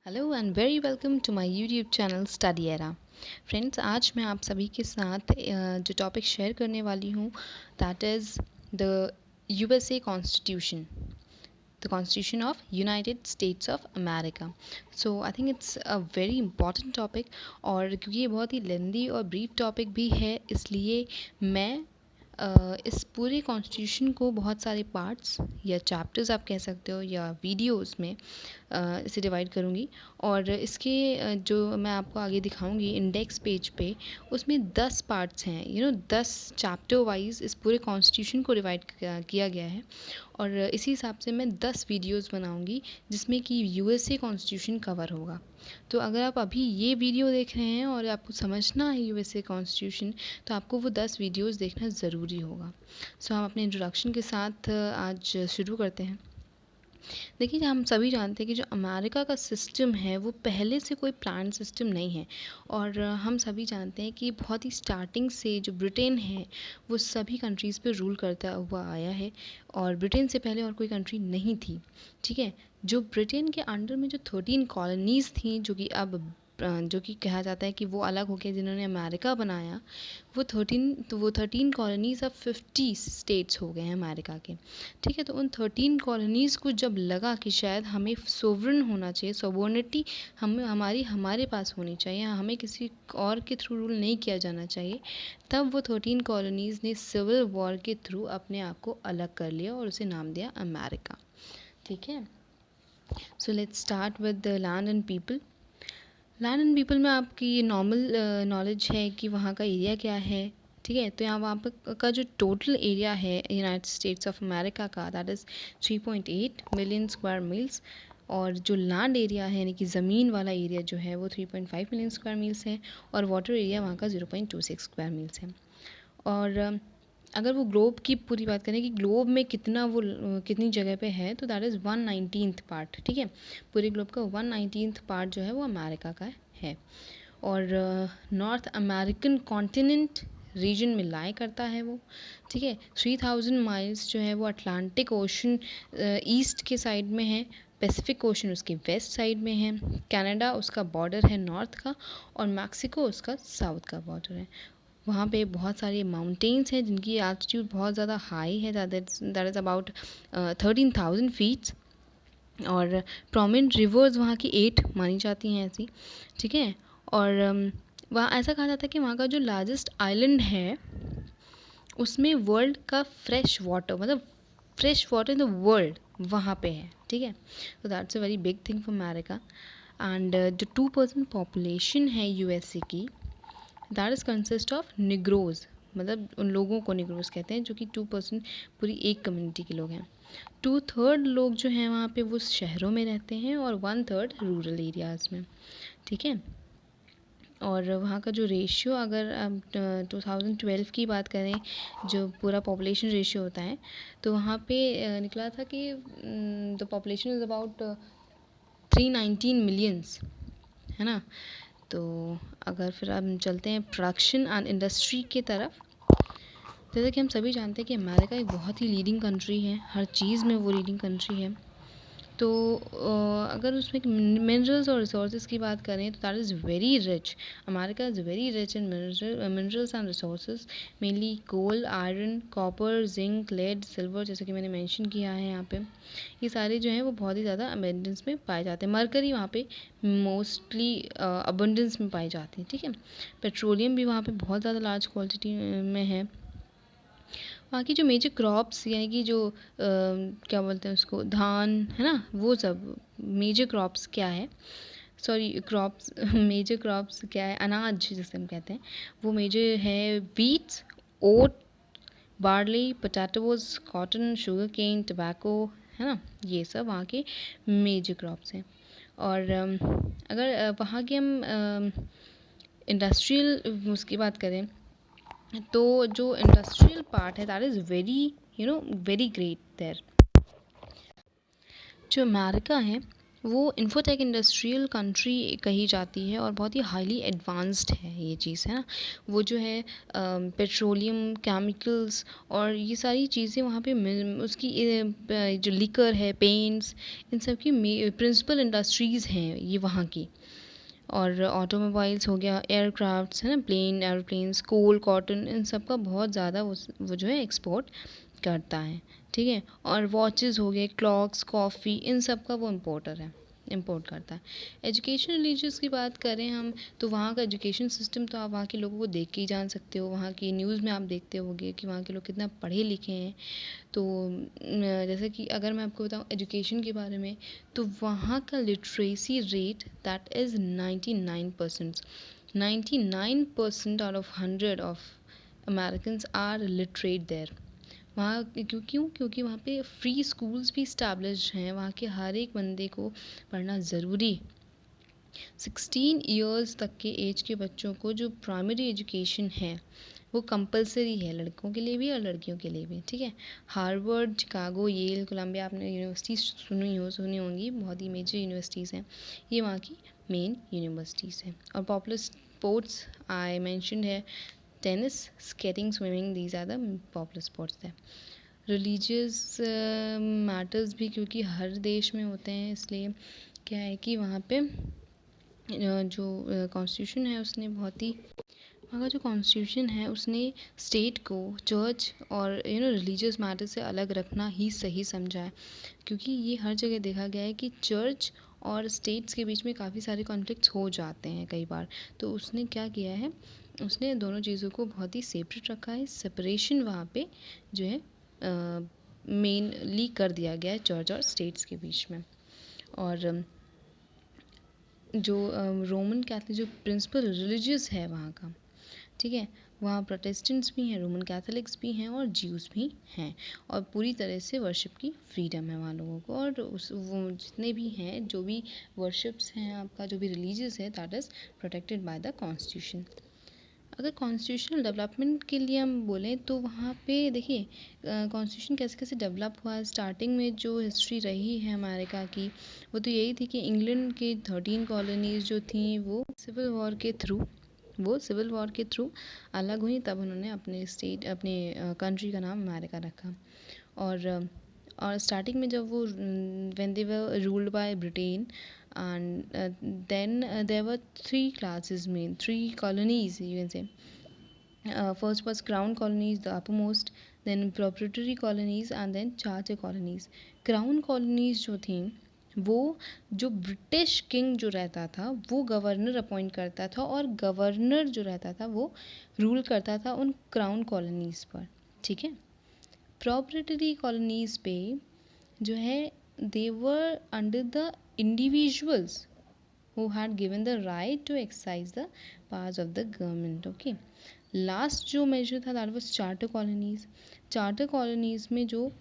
Hello and very welcome to my YouTube channel study era. Friends, आज मैं आप सभी के साथ जो टॉपिक शेयर करने वाली हूँ that is the USA constitution, the constitution of United states of America. So I think it's a very important topic, और क्योंकि ये बहुत ही लेंदी और ब्रीफ टॉपिक भी है, इसलिए मैं इस पूरे कॉन्स्टिट्यूशन को बहुत सारे पार्ट्स या चैप्टर्स आप कह सकते हो या वीडियोस में इसे डिवाइड करूँगी। और इसके जो मैं आपको आगे दिखाऊंगी इंडेक्स पेज पे, उसमें 10 पार्ट्स हैं, 10 चैप्टर वाइज इस पूरे कॉन्स्टिट्यूशन को डिवाइड किया गया है। और इसी हिसाब से मैं 10 वीडियोस बनाऊंगी जिसमें कि यूएसए कॉन्स्टिट्यूशन कवर होगा। तो अगर आप अभी ये वीडियो देख रहे हैं और आपको समझना है यूएसए कॉन्स्टिट्यूशन, तो आपको वो 10 वीडियोस देखना ज़रूरी होगा। सो हम अपने इंट्रोडक्शन के साथ आज शुरू करते हैं। देखिए, हम सभी जानते हैं कि जो अमेरिका का सिस्टम है वो पहले से कोई प्लान सिस्टम नहीं है। और हम सभी जानते हैं कि बहुत ही स्टार्टिंग से जो ब्रिटेन है वो सभी कंट्रीज़ पे रूल करता हुआ आया है, और ब्रिटेन से पहले और कोई कंट्री नहीं थी। ठीक है, जो ब्रिटेन के अंडर में जो 13 कॉलोनीज़ थी, जो कि कहा जाता है कि वो अलग होकर जिन्होंने अमेरिका बनाया, वो 13 कॉलोनीज़ अब 50 स्टेट्स हो गए हैं अमेरिका के। ठीक है, तो उन 13 कॉलोनीज़ को जब लगा कि शायद हमें सोवरन होना चाहिए, सोवर्निटी हमारे पास होनी चाहिए, हमें किसी और के थ्रू रूल नहीं किया जाना चाहिए, तब वो 13 कॉलोनीज़ ने सिविल वॉर के थ्रू अपने आप को अलग कर लिया और उसे नाम दिया अमेरिका। ठीक है, so let's start with the land and people. Land and people में आपकी ये नॉर्मल नॉलेज है कि वहाँ का एरिया क्या है। ठीक है, तो यहाँ वहाँ पर का जो टोटल एरिया है यूनाइटेड स्टेट्स ऑफ अमेरिका का, that is 3.8 million square meals. और जो लैंड एरिया है यानी कि ज़मीन वाला एरिया जो है वो 3.5 मिलियन स्क्वायर मील्स है, और वाटर एरिया वहाँ का 0.26 स्क्वायर मील्स है। और अगर वो ग्लोब की पूरी बात करें कि ग्लोब में कितनी जगह पे है, तो दैट इज़ 1/19 पार्ट। ठीक है, पूरे ग्लोब का 1/19 पार्ट जो है वो अमेरिका का है। और नॉर्थ अमेरिकन कॉन्टिनेंट रीजन में लाई करता है वो। ठीक है, 3000 माइल्स जो है वो अटलांटिक ओशन ईस्ट के साइड में है, पैसिफिक ओशन उसके वेस्ट साइड में है, कनाडा उसका बॉर्डर है नॉर्थ का, और मैक्सिको उसका साउथ का बॉर्डर है। वहाँ पे बहुत सारे माउंटेन्स हैं जिनकी एल्टीट्यूड बहुत ज़्यादा हाई है, दैट इज़ अबाउट 13,000 फीट्स। और प्रोमिनेंट रिवर्स वहाँ की 8 मानी जाती हैं ऐसी। ठीक है, और वहाँ ऐसा कहा जाता है कि वहाँ का जो लार्जेस्ट आइलैंड है उसमें वर्ल्ड का fresh water in the world वहाँ पे है। ठीक है, तो that's a very big thing for America. And जो 2% पॉपुलेशन है यूएसए की, that is consist of Negroes, मतलब उन लोगों को निग्रोज कहते हैं, जो कि 2% पूरी एक कम्युनिटी के लोग हैं। 2/3 लोग जो हैं वहाँ पे वो शहरों में रहते हैं, और 1/3 रूरल एरियाज़ में। ठीक है, और वहाँ का जो रेशियो, अगर अब 2012 की बात करें, जो पूरा पॉपुलेशन रेशियो होता है, तो वहाँ पे निकला था कि the population is about 319 millions, है ना। तो अगर फिर हम चलते हैं प्रोडक्शन एंड इंडस्ट्री की तरफ, जैसे कि हम सभी जानते हैं कि अमेरिका एक बहुत ही लीडिंग कंट्री है, हर चीज़ में वो लीडिंग कंट्री है। तो अगर उसमें मिनरल्स और रिसोर्सेज की बात करें, तो that is very rich. America is very rich in minerals and resources, mainly coal, iron, copper, zinc, lead, silver, जैसे कि मैंने मेंशन किया है यहाँ पे। ये सारे जो हैं वो बहुत ही ज़्यादा अबेंडेंस में पाए जाते हैं। मरकरी वहाँ पे मोस्टली अबंडेंस में पाई जाती है। ठीक है, पेट्रोलियम भी वहाँ पे बहुत ज़्यादा लार्ज क्वांटिटी में है। वहाँ की जो मेजर क्रॉप्स, यानी कि जो क्या बोलते हैं उसको, धान, है ना, वो सब मेजर क्रॉप्स क्या है, सॉरी क्रॉप्स मेजर क्रॉप्स क्या है, अनाज जिसे हम कहते हैं, वो मेजर है wheats, oat, barley, potatoes, cotton, sugar cane, tobacco, है ना, ये सब वहाँ के मेजर क्रॉप्स हैं। और अगर वहाँ की हम इंडस्ट्रियल उसकी बात करें, तो जो इंडस्ट्रियल पार्ट है that is very very great there. जो अमेरिका है वो इन्फोटेक इंडस्ट्रियल कंट्री कही जाती है और बहुत ही हाईली एडवांस्ड है ये चीज़, है ना। वो जो है पेट्रोलियम केमिकल्स और ये सारी चीज़ें वहाँ पे उसकी जो लिकर है, पेंट्स, इन सब की प्रिंसिपल इंडस्ट्रीज़ हैं ये वहाँ की। और ऑटोमोबाइल्स हो गया, एयरक्राफ्ट्स, है ना, प्लेन, एरोप्लेन्स, कोल, कॉटन, इन सब का बहुत ज़्यादा वो जो है एक्सपोर्ट करता है, ठीक है। और वॉचेस हो गए, क्लॉक्स, कॉफ़ी, इन सब का वो इम्पोर्टर है, इम्पोर्ट करता है। एजुकेशन रिलीजियस की बात करें हम, तो वहाँ का एजुकेशन सिस्टम तो आप वहाँ के लोगों को देख के ही जान सकते हो। वहाँ की न्यूज़ में आप देखते होगे कि वहाँ के लोग कितना पढ़े लिखे हैं। तो जैसे कि अगर मैं आपको बताऊँ एजुकेशन के बारे में, तो वहाँ का literacy rate that is 99%। 99% out of 100 of Americans are literate there. वहाँ क्योंकि वहाँ पे फ्री स्कूल्स भी इस्टेब्लिश हैं। वहाँ के हर एक बंदे को पढ़ना ज़रूरी। 16 इयर्स तक के एज के बच्चों को जो प्राइमरी एजुकेशन है वो कंपलसरी है, लड़कों के लिए भी और लड़कियों के लिए भी, ठीक है। हार्वर्ड, चिकागो, येल, कोलंबिया, आपने यूनिवर्सिटीज़ सुनी होंगी, बहुत ही मेजर यूनिवर्सिटीज़ हैं। ये वहाँ की मेन यूनिवर्सिटीज़ हैं। और पॉपुलर स्पोर्ट्स आई मैंशनड है, tennis, skating, swimming, these are the popular sports है। रिलीजियस मैटर्स भी क्योंकि हर देश में होते हैं, इसलिए क्या है कि वहाँ पे जो कॉन्स्टिट्यूशन है उसने बहुत ही, वहाँ का जो कॉन्स्टिट्यूशन है उसने स्टेट को चर्च और रिलीजियस मैटर से अलग रखना ही सही समझा है। क्योंकि ये हर जगह देखा गया है कि चर्च और स्टेट्स के बीच में काफ़ी सारे कॉन्फ्लिक्ट्स हो जाते हैं कई बार। तो उसने क्या किया है, उसने दोनों चीज़ों को बहुत ही सेपरेट रखा है। सेपरेशन वहाँ पे जो है मेनली कर दिया गया है चर्च और स्टेट्स के बीच में। और जो रोमन कैथलिक जो प्रिंसिपल रिलीजियस है वहाँ का, ठीक है, वहाँ प्रोटेस्टेंट्स भी हैं, रोमन कैथोलिक्स भी हैं और ज्यूज़ भी हैं। और पूरी तरह से वर्शिप की फ्रीडम है वहाँ लोगों को। और वो जितने भी हैं, जो भी वर्शिप्स हैं, आपका जो भी रिलीजियस है, that is protected by the constitution. अगर कॉन्स्टिट्यूशनल डेवलपमेंट के लिए हम बोलें तो वहाँ पे देखिए कॉन्स्टिट्यूशन कैसे कैसे डेवलप हुआ है। स्टार्टिंग में जो हिस्ट्री रही है अमेरिका की, वो तो यही थी कि इंग्लैंड के 13 कॉलोनीज़ जो थी वो सिविल वॉर के थ्रू अलग हुई। तब उन्होंने अपने कंट्री का नाम अमेरिका रखा। और स्टार्टिंग में जब वो when they were ruled by Britain, and then there were three colonies, you can say. First was crown colonies, the uppermost, then proprietary colonies, and then charter colonies. Crown colonies जो थी, वो जो British king जो रहता था वो governor appoint करता था, और गवर्नर जो रहता था वो रूल करता था उन क्राउन कॉलोनीज़ पर, ठीक है। प्रॉपरेटरी कॉलोनीज़ पे जो है, they were under the individuals who had given the right to exercise the powers of the government, okay. Last जो मेजर था that was charter colonies. Charter colonies में जो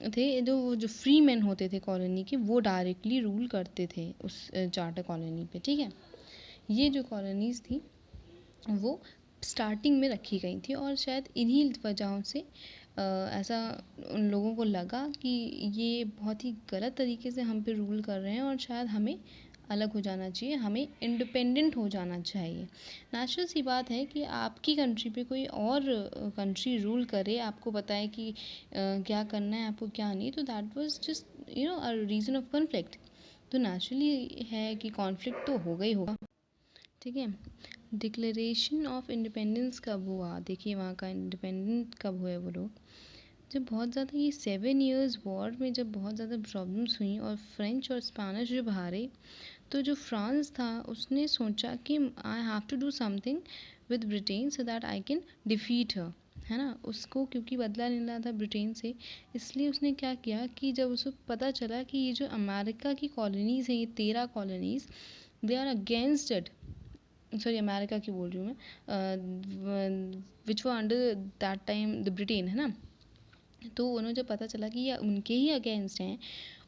थे, जो फ्री मैन होते थे कॉलोनी के, वो डायरेक्टली रूल करते थे उस चार्टर कॉलोनी पे, ठीक है। ये जो कॉलोनीज़ थी वो स्टार्टिंग में रखी गई थी, और शायद इन्हीं वजहों से ऐसा उन लोगों को लगा कि ये बहुत ही गलत तरीके से हम पे रूल कर रहे हैं और शायद हमें अलग हो जाना चाहिए, हमें इंडिपेंडेंट हो जाना चाहिए। नेचुरल सी बात है कि आपकी कंट्री पे कोई और कंट्री रूल करे, आपको बताए कि क्या करना है आपको क्या नहीं, तो that was just a reason of conflict. तो नेचुरली है कि कॉन्फ्लिक्ट तो होगा ही होगा, ठीक है। डिक्लेरेशन ऑफ इंडिपेंडेंस कब हुआ, देखिए वहाँ का इंडिपेंडेंट कब हुए वो लोग, जब बहुत ज़्यादा ये 7 इयर्स वॉर में जब बहुत ज़्यादा प्रॉब्लम्स हुई और फ्रेंच और स्पेनिश जब हारे, तो जो फ्रांस था उसने सोचा कि I have to do something with Britain so that I can defeat her, है ना। उसको क्योंकि बदला लेना था ब्रिटेन से, इसलिए उसने क्या किया कि जब उसको पता चला कि ये जो अमेरिका की कॉलोनीज़ हैं, ये 13 colonies, they are against it, sorry America की बोल रही हूँ मैं, विच वो under that time the Britain, है ना। तो उन्हें जब पता चला कि ये उनके ही अगेंस्ट हैं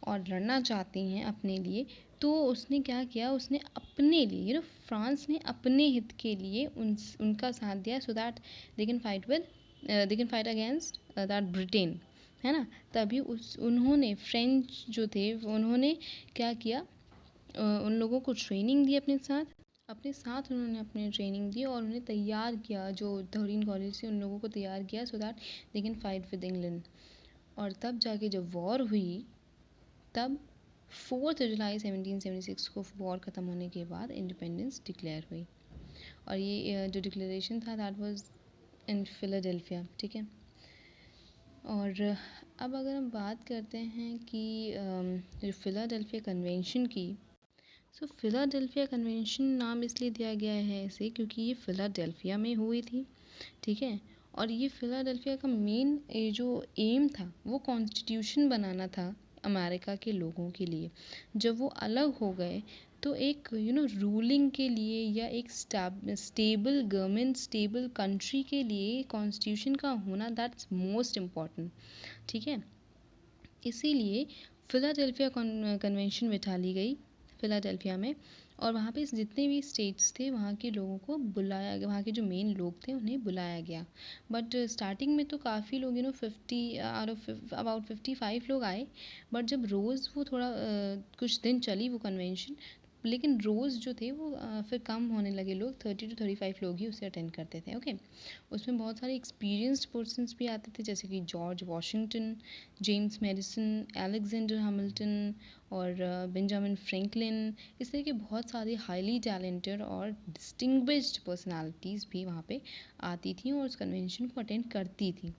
और लड़ना चाहती हैं अपने लिए, तो उसने क्या किया, उसने अपने लिए फ्रांस ने अपने हित के लिए उनका साथ दिया, so that they can fight against that Britain, है ना। तभी उन्होंने फ्रेंच जो थे उन्होंने क्या किया, उन लोगों को ट्रेनिंग दी अपने साथ उन्होंने अपने ट्रेनिंग दी और उन्हें तैयार किया, जो 13 कॉलेज से उन लोगों को तैयार किया so that they can fight with England. और तब जाके जब वॉर हुई, तब 4 जुलाई 1776 को वॉर ख़त्म होने के बाद इंडिपेंडेंस डिक्लेयर हुई। और ये जो डिक्लेरेशन था दैट वाज इन फिलाडेल्फिया, ठीक है। और अब अगर हम बात करते हैं कि जो फिलाडेल्फिया कन्वेंशन की, सो फिलाडेल्फिया कन्वेंशन नाम इसलिए दिया गया है इसे क्योंकि ये फिलाडेल्फिया में हुई थी, ठीक है। और ये फिलाडेल्फिया का मेन जो एम था वो कॉन्स्टिट्यूशन बनाना था अमेरिका के लोगों के लिए। जब वो अलग हो गए तो एक रूलिंग के लिए या एक स्टेबल गवर्नमेंट, स्टेबल कंट्री के लिए कॉन्स्टिट्यूशन का होना दैट्स मोस्ट इम्पॉर्टेंट, ठीक है। इसीलिए फिलाडेल्फिया कन्वेंशन बिठा ली गई फिलाडेल्फिया में, और वहाँ पे जितने भी स्टेट्स थे वहाँ के लोगों को बुलाया गया, वहाँ के जो मेन लोग थे उन्हें बुलाया गया। बट स्टार्टिंग में तो काफ़ी लोग 50 आउट ऑफ अबाउट 55 लोग आए। बट जब रोज़ वो थोड़ा कुछ दिन चली वो कन्वेंशन, लेकिन रोज़ जो थे वो फिर कम होने लगे लोग, 30 to 35 लोग ही उसे अटेंड करते थे, ओके। उसमें बहुत सारे एक्सपीरियंस्ड पर्सन्स भी आते थे, जैसे कि George Washington, James Madison, Alexander Hamilton और बेंजामिन फ्रैंकलिन। इस तरह के बहुत सारे हाईली टैलेंटेड और डिस्टिंग्विश्ड पर्सनालिटीज़ भी वहाँ पे आती थी और उस कन्वेंशन को अटेंड करती थी,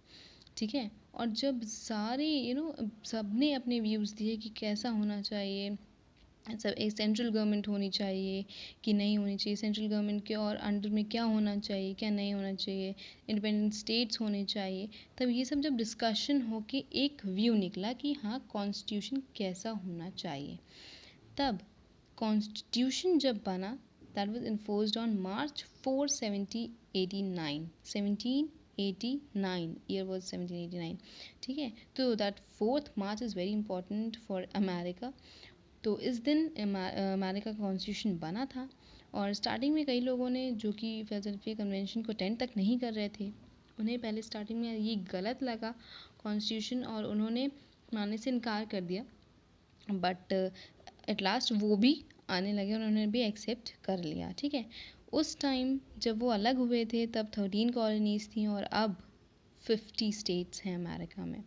ठीक है। और जब सारे सब ने अपने व्यूज़ दिए कि कैसा होना चाहिए, सब एक सेंट्रल गवर्नमेंट होनी चाहिए कि नहीं होनी चाहिए, सेंट्रल गवर्नमेंट के और अंडर में क्या होना चाहिए, क्या नहीं होना चाहिए, इंडिपेंडेंट स्टेट्स होने चाहिए, तब ये सब जब डिस्कशन हो के एक व्यू निकला कि हाँ कॉन्स्टिट्यूशन कैसा होना चाहिए। तब कॉन्स्टिट्यूशन जब बना that was enforced on March 4, 1789, 1789 year was 1789, ठीक है। तो that 4th March is very important for America. तो इस दिन अमेरिका का कॉन्स्टिट्यूशन बना था। और स्टार्टिंग में कई लोगों ने, जो कि फिलाडेल्फिया कन्वेंशन को अटेंड तक नहीं कर रहे थे, उन्हें पहले स्टार्टिंग में ये गलत लगा कॉन्स्टिट्यूशन और उन्होंने मानने से इनकार कर दिया। बट एट लास्ट वो भी आने लगे, उन्होंने भी एक्सेप्ट कर लिया, ठीक है। उस टाइम जब वो अलग हुए थे तब 13 कॉलोनीज़ थी और अब 50 स्टेट्स हैं अमेरिका में,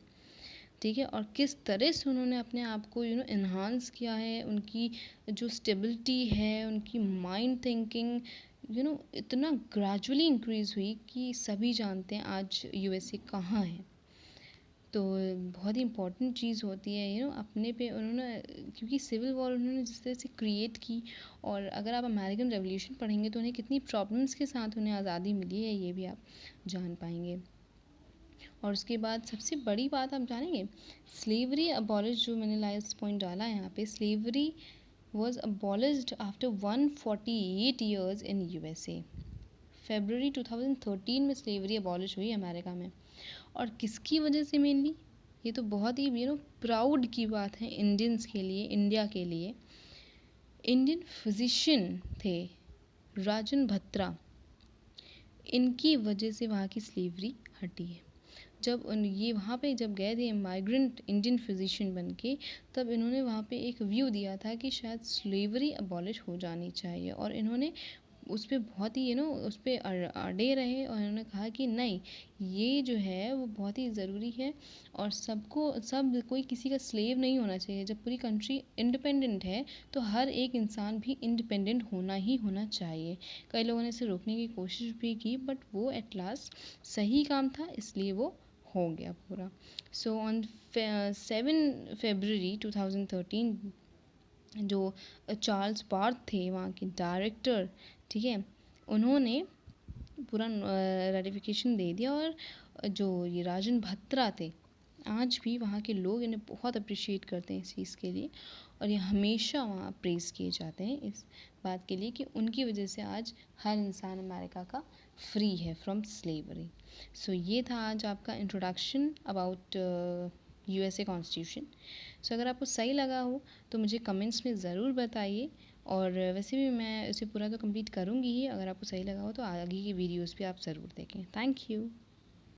ठीक है। और किस तरह से उन्होंने अपने आप को इन्हांस किया है, उनकी जो स्टेबिलिटी है, उनकी माइंड थिंकिंग इतना ग्रेजुअली इंक्रीज़ हुई कि सभी जानते हैं आज यूएसए कहाँ है। तो बहुत ही इम्पोर्टेंट चीज़ होती है अपने पे उन्होंने, क्योंकि सिविल वॉर उन्होंने जिस तरह से क्रिएट की, और अगर आप अमेरिकन रेवोल्यूशन पढ़ेंगे तो उन्हें कितनी प्रॉब्लम्स के साथ उन्हें आज़ादी मिली है ये भी आप जान पाएंगे। और उसके बाद सबसे बड़ी बात आप जानेंगे, स्लेवरी अबॉलिश, जो मैंने लास्ट पॉइंट डाला है यहाँ पे, slavery was abolished after 148 years in USA. फरवरी 2013 में स्लेवरी अबॉलिश हुई अमेरिका में। और किसकी वजह से मेनली, ये तो बहुत ही प्राउड की बात है इंडियंस के लिए, इंडिया के लिए। इंडियन फिजिशियन थे राजन भत्रा, इनकी वजह से वहाँ की स्लेवरी हटी है। जब ये वहाँ पे जब गए थे माइग्रेंट इंडियन फिजिशियन बन के, तब इन्होंने वहाँ पे एक व्यू दिया था कि शायद स्लेवरी अबॉलिश हो जानी चाहिए, और इन्होंने उस पर बहुत ही उस पर अड़े रहे और इन्होंने कहा कि नहीं, ये जो है वो बहुत ही ज़रूरी है और सब कोई किसी का स्लेव नहीं होना चाहिए। जब पूरी कंट्री इंडिपेंडेंट है तो हर एक इंसान भी इंडिपेंडेंट होना ही होना चाहिए। कई लोगों ने इसे रोकने की कोशिश भी की, बट वो एट लास्ट सही काम था, इसलिए वो हो गया पूरा। सो ऑन 7 फरवरी 2013, जो चार्ल्स बार्थ थे वहाँ के डायरेक्टर, ठीक है, उन्होंने पूरा रेटिफिकेशन दे दिया। और जो ये राजन भत्रा थे, आज भी वहाँ के लोग इन्हें बहुत अप्रिशिएट करते हैं इस चीज़ के लिए, और ये हमेशा वहाँ प्रेज़ किए जाते हैं इस बात के लिए कि उनकी वजह से आज हर इंसान अमेरिका का फ्री है फ्रॉम स्लेवरी। सो ये था आज आपका इंट्रोडक्शन अबाउट यूएसए कॉन्स्टिट्यूशन। सो अगर आपको सही लगा हो तो मुझे कमेंट्स में ज़रूर बताइए, और वैसे भी मैं इसे पूरा तो कंप्लीट करूँगी ही। अगर आपको सही लगा हो तो आगे की वीडियोस भी आप ज़रूर देखें। Thank you.